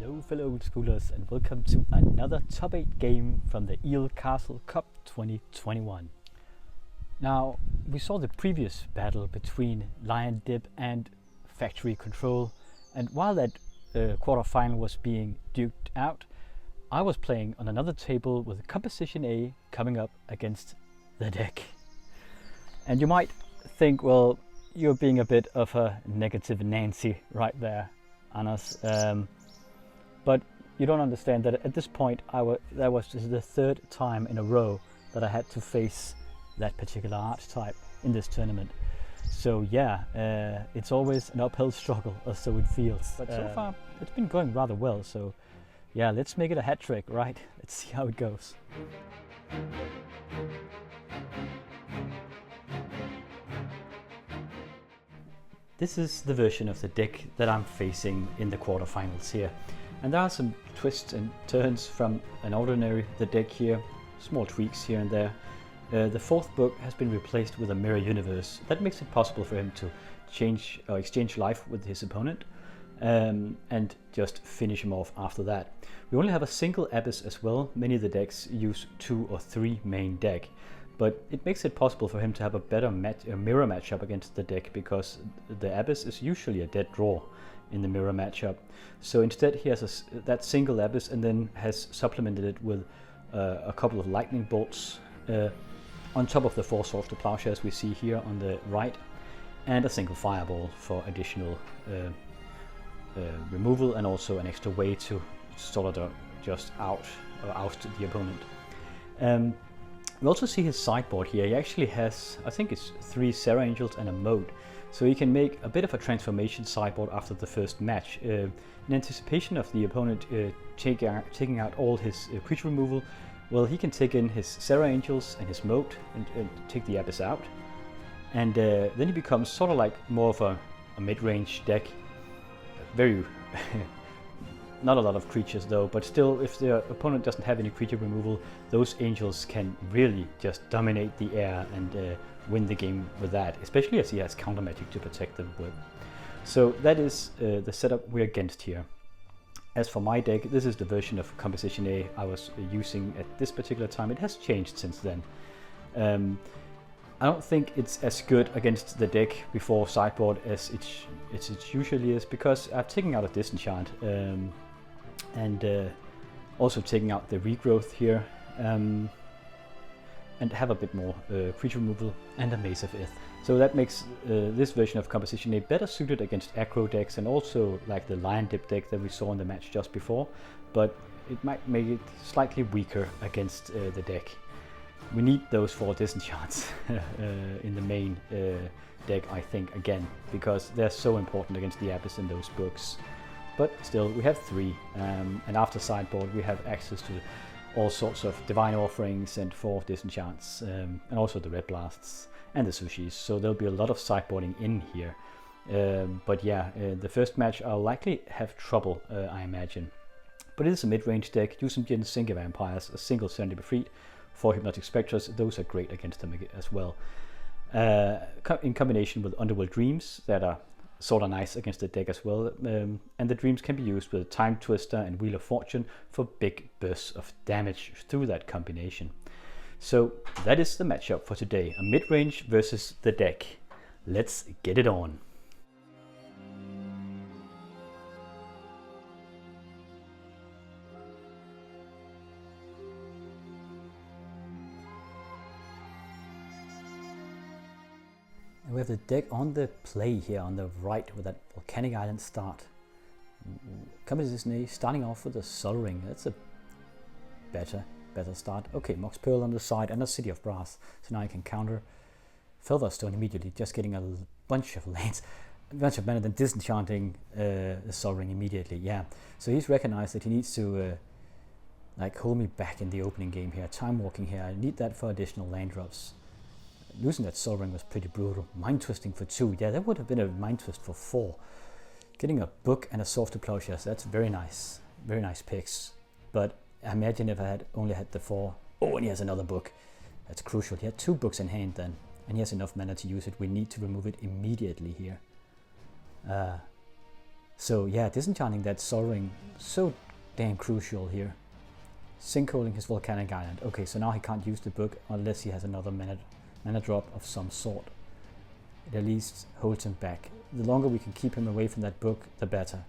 Hello fellow old schoolers and welcome to another top 8 game from the Eel Castle Cup 2021. Now, we saw the previous battle between Lion Dip and Factory Control, and while that quarterfinal was being duked out, I was playing on another table with Composition A coming up against the deck. And you might think, well, you're being a bit of a negative Nancy right there, Anders. But you don't understand that at this point that was just the third time in a row that I had to face that particular archetype in this tournament. So yeah, it's always an uphill struggle, or so it feels. But so far, it's been going rather well. So yeah, let's make it a hat trick, right? Let's see how it goes. This is the version of the deck that I'm facing in the quarterfinals here. And there are some twists and turns from the deck here, small tweaks here and there. The fourth book has been replaced with a mirror universe. That makes it possible for him to change or exchange life with his opponent and just finish him off after that. We only have a single Abyss as well. Many of the decks use 2 or 3 main deck, but it makes it possible for him to have a better mirror matchup against the deck, because the Abyss is usually a dead draw in the mirror matchup. So instead he has that single Abyss and then has supplemented it with a couple of lightning bolts on top of the 4 Swords to Plowshares we see here on the right, and a single fireball for additional removal, and also an extra way to sort of just oust the opponent. We also see his sideboard here. He actually has, I think it's 3 Serra Angels and a Moat. So he can make a bit of a transformation sideboard after the first match. In anticipation of the opponent taking out all his creature removal, well, he can take in his Serra Angels and his Moat and take the Abyss out. And then he becomes sort of like more of a mid-range deck. Very not a lot of creatures though, but still, if the opponent doesn't have any creature removal, those angels can really just dominate the air and win the game with that, especially as he has counter magic to protect them with. So that is the setup we're against here. As for my deck, this is the version of Composition A I was using at this particular time. It has changed since then. I don't think it's as good against the deck before sideboard as it usually is, because I've taken out a Disenchant and also taking out the regrowth here, and have a bit more creature removal and a Maze of Ith. So that makes this version of Composition A better suited against aggro decks, and also like the Lion Dip deck that we saw in the match just before, but it might make it slightly weaker against the deck. We need those 4 Disenchants in the main deck, I think, again, because they're so important against the Abyss in those books. But still, we have 3, and after sideboard we have access to all sorts of Divine Offerings and 4 Disenchants, and also the Red Blasts and the Sushis, so there'll be a lot of sideboarding in here. But yeah, the first match I'll likely have trouble, I imagine. But it is a mid-range deck. Use some Single Vampires, a single Serenity Befried, 4 Hypnotic Spectres, those are great against them as well. In combination with Underworld Dreams, that are sort of nice against the deck as well, and the dreams can be used with Time Twister and Wheel of Fortune for big bursts of damage through that combination. So that is the matchup for today, a mid-range versus the deck. Let's get it on. We have the deck on the play here on the right with that Volcanic Island start. Composition A starting off with a Sol Ring. That's a better start. Okay, Mox Pearl on the side and a City of Brass. So now I can counter Featherstone immediately, just getting a bunch of lands, a bunch of mana, then disenchanting the Sol Ring immediately. Yeah, so he's recognized that he needs to like hold me back in the opening game here. Time walking here. I need that for additional land drops. Losing that Sol Ring was pretty brutal. Mind Twisting for 2. Yeah, that would have been a Mind Twist for 4. Getting a book and a Swords to Plowshares, that's very nice. Very nice picks. But imagine if I had only had the 4. Oh, and he has another book. That's crucial. He had 2 books in hand then, and he has enough mana to use it. We need to remove it immediately here. So yeah, disenchanting that Sol-Ring, so damn crucial here. Sinkholing his Volcanic Island. Okay, so now he can't use the book unless he has another mana drop of some sort. It at least holds him back. The longer we can keep him away from that book, the better.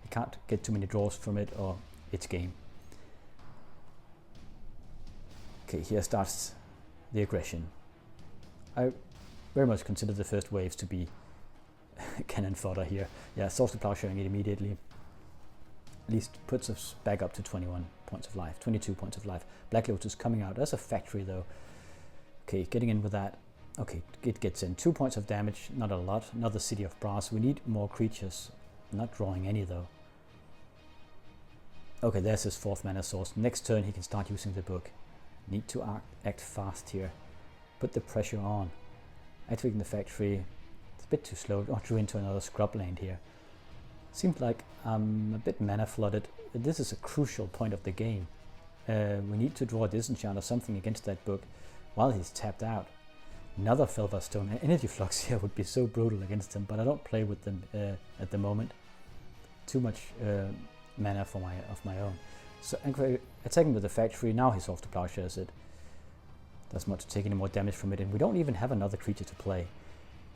He can't get too many draws from it or it's game. Okay, here starts the aggression. I very much consider the first waves to be cannon fodder here. Yeah, Swords to Plowsharing it immediately. At least puts us back up to 21 points of life, 22 points of life. Black Lotus coming out. That's a factory though. Okay, getting in with that. Okay, it gets in 2 points of damage, not a lot. Another City of Brass. We need more creatures. Not drawing any though. Okay, there's his 4th mana source. Next turn he can start using the book. Need to act fast here. Put the pressure on. Activating the factory. It's a bit too slow. Oh, drew into another scrub land here. Seems like I'm a bit mana flooded. This is a crucial point of the game. We need to draw a disenchant or something against that book while he's tapped out. Another Felverstone and Energy Flux here would be so brutal against him, but I don't play with them at the moment. Too much mana of my own. So attacking with the factory, now he's off to Plowshares it. Doesn't want to take any more damage from it, and we don't even have another creature to play.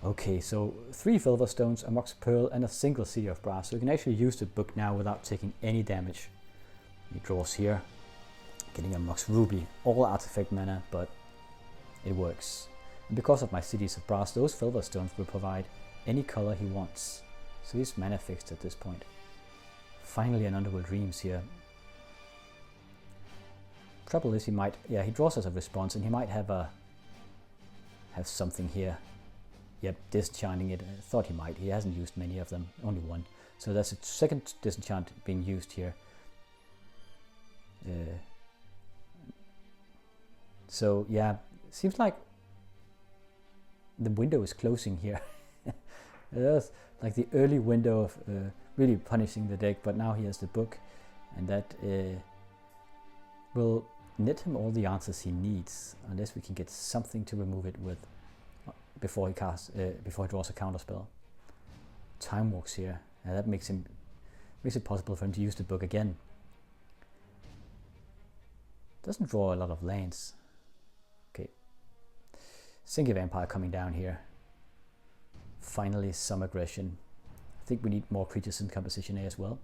Okay, so 3 Felverstones, a Mox Pearl, and a single City of Brass. So we can actually use the book now without taking any damage. He draws here, getting a Mox Ruby, all artifact mana, but it works. And because of my Cities of Brass, those Felverstones will provide any color he wants. So he's mana fixed at this point. Finally an Underworld Dreams here. Trouble is he draws as a response, and he might have something here. Yep, disenchanting it. I thought he might. He hasn't used many of them, only one. So that's a second disenchant being used here. So yeah, seems like the window is closing here. That's like the early window of really punishing the deck, but now he has the book, and that will net him all the answers he needs, unless we can get something to remove it with before he draws a counterspell. Time Walks here, and that makes it possible for him to use the book again. Doesn't draw a lot of lands. Okay, Sinking Vampire coming down here. Finally some aggression. I think we need more creatures in composition A as well.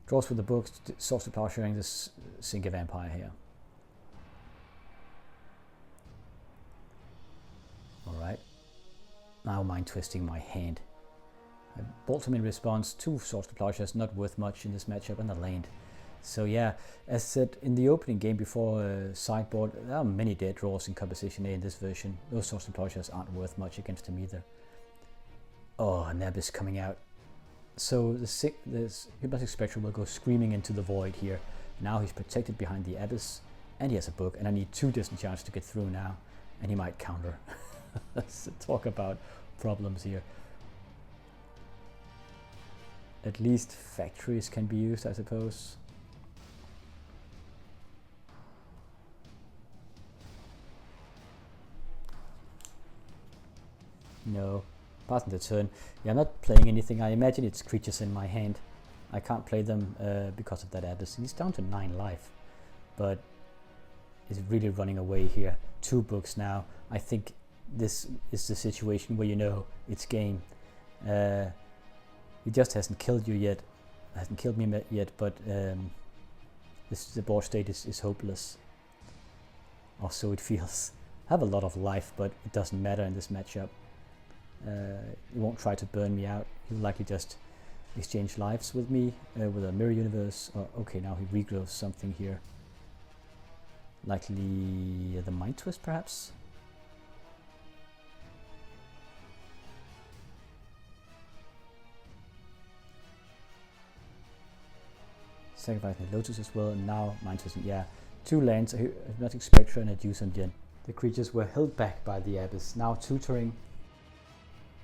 Draws with the book, Swords to Plowsharing this Sinking Vampire here. Alright, now Mind Twisting my hand. I bolt him in response. 2 Swords to Plowshares, not worth much in this matchup, and a land. So yeah, as said in the opening game before sideboard, there are many dead draws in composition A in this version. Those Swords to Plowshares aren't worth much against him either. Oh, Nabis coming out. So this Hypnotic Spectral will go screaming into the void here. Now he's protected behind the Abyss, and he has a book, and I need 2 disenchants to get through now, and he might counter. Let's talk about problems here. At least factories can be used, I suppose. No. Passing the turn. Yeah, I'm not playing anything. I imagine it's creatures in my hand. I can't play them because of that Abyss. He's down to 9 life, but is really running away here. 2 books now. I think this is the situation where you know it's game. He just hasn't killed you yet. Hasn't killed me yet, but the board state is hopeless. Or so it feels. I have a lot of life, but it doesn't matter in this matchup. He won't try to burn me out. He'll likely just exchange lives with me with a Mirror Universe. Okay, now he regrows something here. Likely the Mind Twist, perhaps? Sacrificing the Lotus as well, and now Mind Twist. Yeah, 2 lands, a Hypnotic Spectra and a Juicent Gen. The creatures were held back by the Abyss, now tutoring,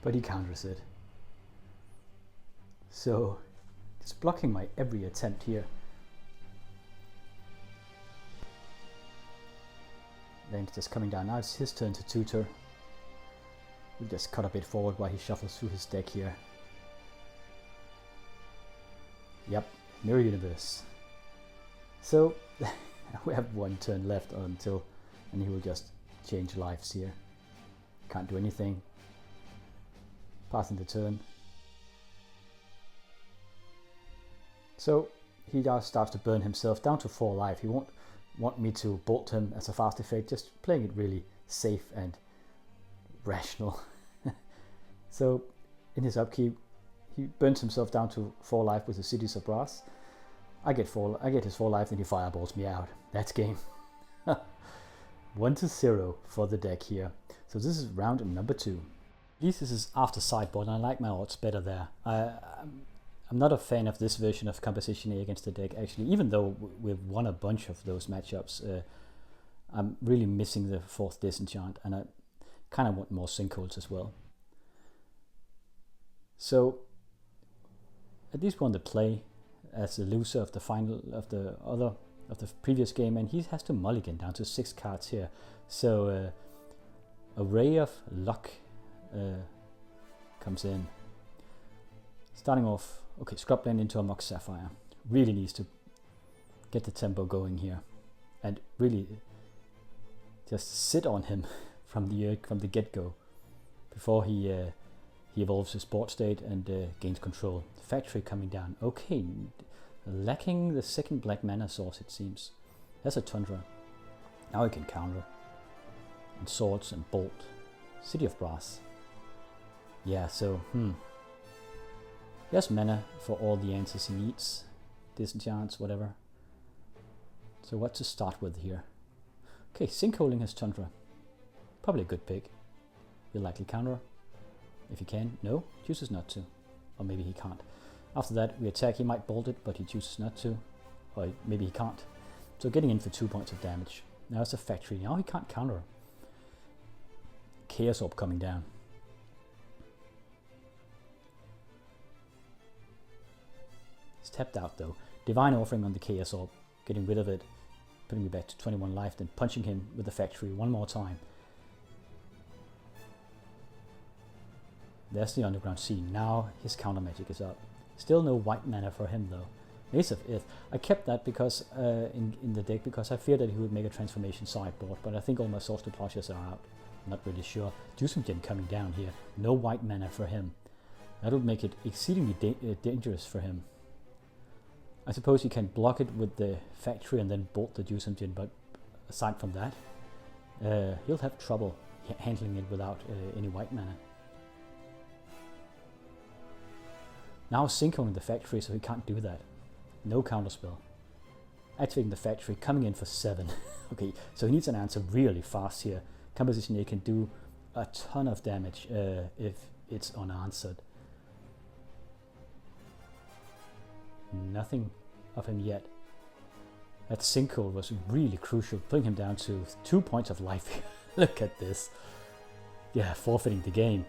but he counters it. So, it's blocking my every attempt here. Then just coming down. Now it's his turn to tutor. We'll just cut a bit forward while he shuffles through his deck here. Yep, Mirror Universe. So we have one turn left until, and he will just change lives here. Can't do anything. Passing the turn. So he just starts to burn himself down to 4 life. He won't want me to bolt him as a fast effect, just playing it really safe and rational. So in his upkeep, he burns himself down to 4 life with the Cities of Brass. I get his 4 life, then he fireballs me out. That's game. 1-0 for the deck here. So this is round number 2. At least this is after sideboard, and I like my odds better there. I'm not a fan of this version of Composition A against the deck, actually, even though we've won a bunch of those matchups. I'm really missing the 4th Disenchant, and I kind of want more sinkholes as well. So at least we're on the play as the loser of the final of the previous game, and he has to mulligan down to 6 cards here. So a ray of luck comes in. Starting off, okay, Scrubland into a Mox Sapphire. Really needs to get the tempo going here, and really just sit on him from the get-go before he evolves his board state and gains control. Factory coming down. Okay, lacking the 2nd black mana source, it seems. That's a Tundra. Now he can counter. And Swords and Bolt. City of Brass. Yeah, so, he has mana for all the answers he needs. Disenchants, whatever. So what to start with here? Okay, sinkholing his Tundra. Probably a good pick. He'll likely counter. If he can. No, chooses not to. Or maybe he can't. After that, we attack. He might bolt it, but he chooses not to. Or maybe he can't. So getting in for 2 points of damage. Now it's a Factory. Now he can't counter. Chaos Orb coming down. It's tapped out though. Divine Offering on the Chaos Orb. Getting rid of it. Putting me back to 21 life. Then punching him with the Factory one more time. There's the Underground Sea. Now his counter magic is up. Still no white mana for him though. Ace of Ith. I kept that because in the deck because I feared that he would make a transformation sideboard, but I think all my Swords to Plowshares are out. Not really sure. Jusumjen coming down here. No white mana for him. That would make it exceedingly dangerous for him. I suppose he can block it with the Factory and then bolt the Jusumjen, but aside from that, he'll have trouble handling it without any white mana. Now sinking the Factory, so he can't do that. No counterspell. Activating the Factory, coming in for 7. Okay, so he needs an answer really fast here. Composition A can do a ton of damage if it's unanswered. Nothing of him yet. That sinkhole was really crucial, putting him down to 2 points of life. Look at this. Yeah, forfeiting the game.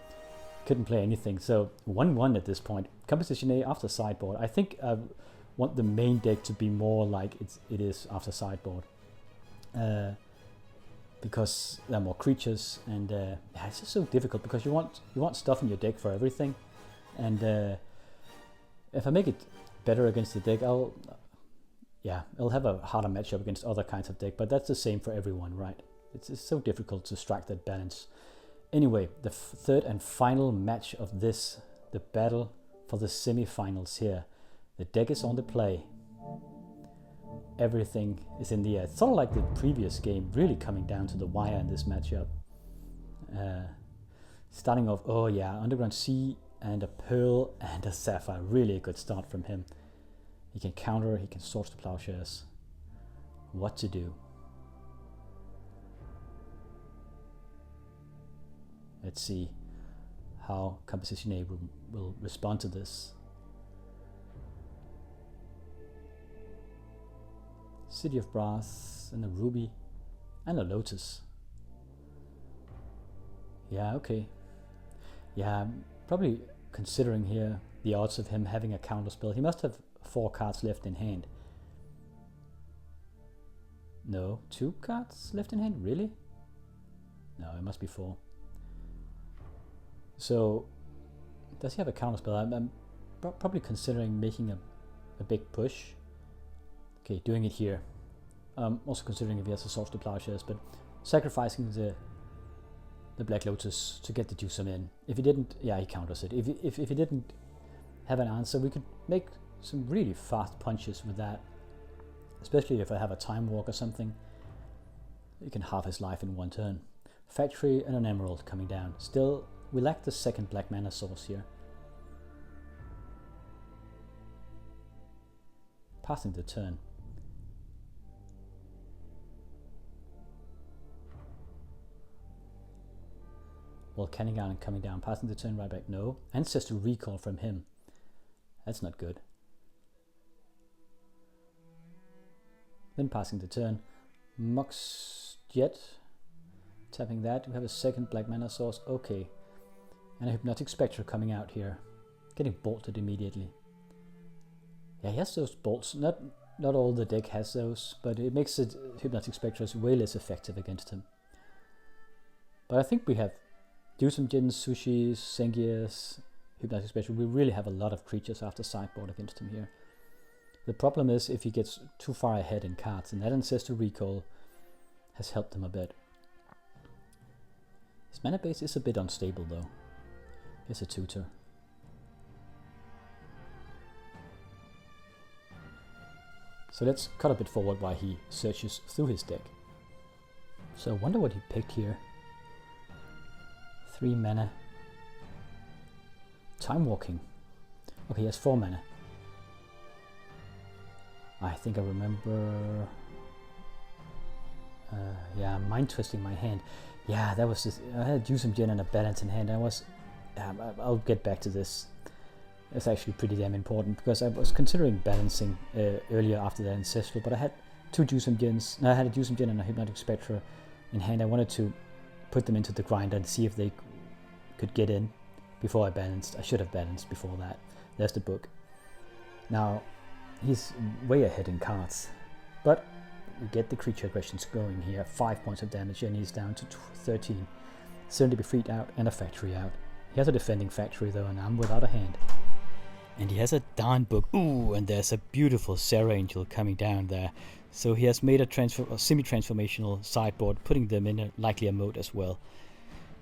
Couldn't play anything, so 1-1 at this point. Composition A after sideboard. I think I want the main deck to be more like it is after sideboard. Because there are more creatures, and yeah, it's just so difficult because you want stuff in your deck for everything. And if I make it better against the deck, I'll have a harder matchup against other kinds of deck, but that's the same for everyone, right? It's so difficult to strike that balance. Anyway, the third and final match of this, the battle for the semi-finals here. The deck is on the play. Everything is in the air. It's sort of like the previous game, really coming down to the wire in this matchup. Starting off, oh yeah, Underground Sea and a Pearl and a Sapphire. Really a good start from him. He can counter, he can Swords to Plowshares. What to do? Let's see how Composition A will respond to this. City of Brass and a Ruby and a Lotus. Yeah, okay. Yeah, I'm probably considering here the odds of him having a counterspell. He must have 4 cards left in hand. No, 2 cards left in hand? Really? No, it must be 4. So, does he have a counterspell? I'm probably considering making a a big push. Okay, doing it here. Also considering if he has a source to plowshares, but sacrificing the Black Lotus to get the Juicem in. If he didn't, yeah, he counters it. If he didn't have an answer, we could make some really fast punches with that. Especially if I have a Time Walk or something. You can halve his life in one turn. Factory and an Emerald coming down. Still, we lack the second black mana source here. Passing the turn. Volcanic Island coming down. Passing the turn right back. No. Ancestral Recall from him. That's not good. Then passing the turn. Mox Jet. Tapping that. We have a second black mana source. Okay. And a Hypnotic Spectre coming out here. Getting bolted immediately. Yeah, he has those bolts. Not all the deck has those, but it makes it Hypnotic Spectre is way less effective against him. But I think we have Juicem Jins, Sushis, Sengias, Hypnotic Spectre. We really have a lot of creatures after sideboard against him here. The problem is if he gets too far ahead in cards, and that Ancestral Recall has helped him a bit. His mana base is a bit unstable though. Here's a tutor. So let's cut a bit forward while he searches through his deck. So I wonder what he picked here. 3 mana. Time Walking. Okay, he has 4 mana. I think I remember... yeah, Mind Twisting my hand. Yeah, that was just... I had Juicem Jin and a Balance in hand. I'll get back to this. It's actually pretty damn important because I was considering balancing earlier after the Ancestral, but I had 2 Juicem Jins. No, I had a Juicem Jin and a Hypnotic Spectre in hand. I wanted to put them into the grinder and see if they could get in before I balanced. I should have balanced before that. There's the book. Now, he's way ahead in cards, but we get the creature aggressions going here. 5 points of damage and he's down to 13. Soon to be freed out and a factory out. He has a defending factory though, and I'm without a hand. And he has a darn book. Ooh, and there's a beautiful Serra Angel coming down there. So he has made a semi-transformational sideboard, putting them in a likelier mode as well.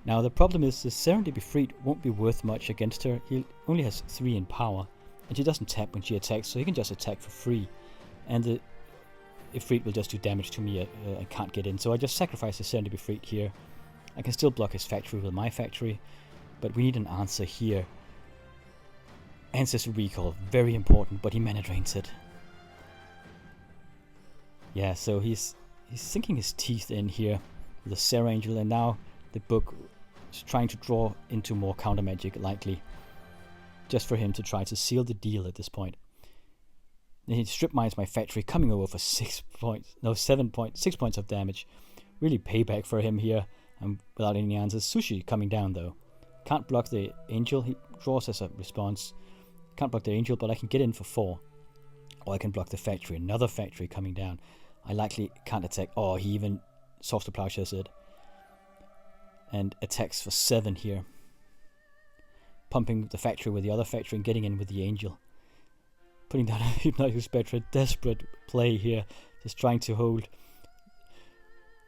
Now the problem is the Serendipity Freed won't be worth much against her. He only has 3 in power, and she doesn't tap when she attacks, so he can just attack for free. And the Ifrit will just do damage to me and can't get in. So I just sacrifice the Serendipity Freed here. I can still block his factory with my factory, but we need an answer here. Ancestral Recall, very important, but he mana drains it. Yeah, so he's sinking his teeth in here with the Serra Angel, and now the book is trying to draw into more counter magic, likely, just for him to try to seal the deal at this point. Then he strip mines my factory, coming over for 6 points of damage. Really payback for him here, and without any answers. Sushi coming down though. Can't block the Angel, he draws as a response. Can't block the Angel, but I can get in for 4. Or I can block the factory. Another factory coming down. I likely can't attack. Oh, he even Source to Plowshares it. And attacks for 7 here. Pumping the factory with the other factory and getting in with the Angel. Putting down a Hypnotic Spectre. Desperate play here. Just trying to hold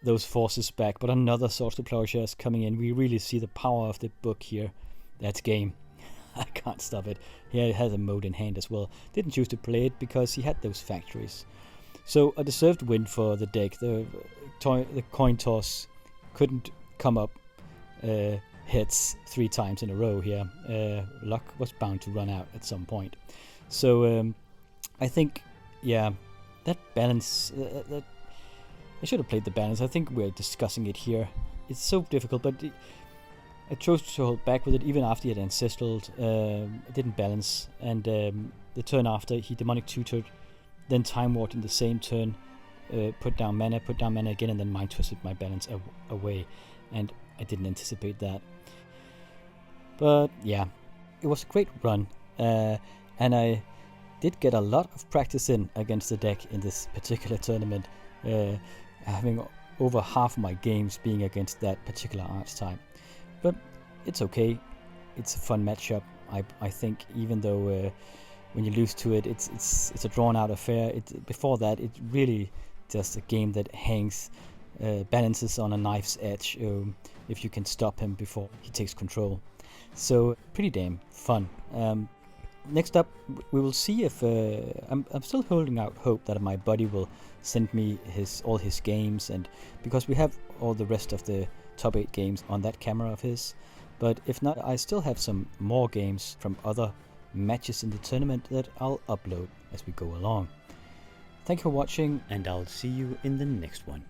those forces back. But another Source to Plowshares coming in. We really see the power of the book here. That's game. I can't stop it. He has a mode in hand as well. Didn't choose to play it because he had those factories. So a deserved win for the deck. The coin toss couldn't come up hits 3 times in a row here. Luck was bound to run out at some point. So I think, yeah, that balance... I should have played the balance. I think we're discussing it here. It's so difficult, but... I chose to hold back with it even after he had Ancestral. It didn't balance, and the turn after he Demonic Tutored, then Time Warped in the same turn, put down mana again, and then Mind Twisted my balance away, and I didn't anticipate that. But yeah, it was a great run, and I did get a lot of practice in against the deck in this particular tournament, having over half my games being against that particular archetype. But it's okay. It's a fun matchup. I think even though when you lose to it, it's a drawn out affair. Before that, it's really just a game that hangs, balances on a knife's edge. If you can stop him before he takes control, so pretty damn fun. Next up, we will see if I'm still holding out hope that my buddy will send me all his games, and because we have all the rest of the top 8 games on that camera of his. But if not, I still have some more games from other matches in the tournament that I'll upload as we go along. Thank you for watching, and I'll see you in the next one.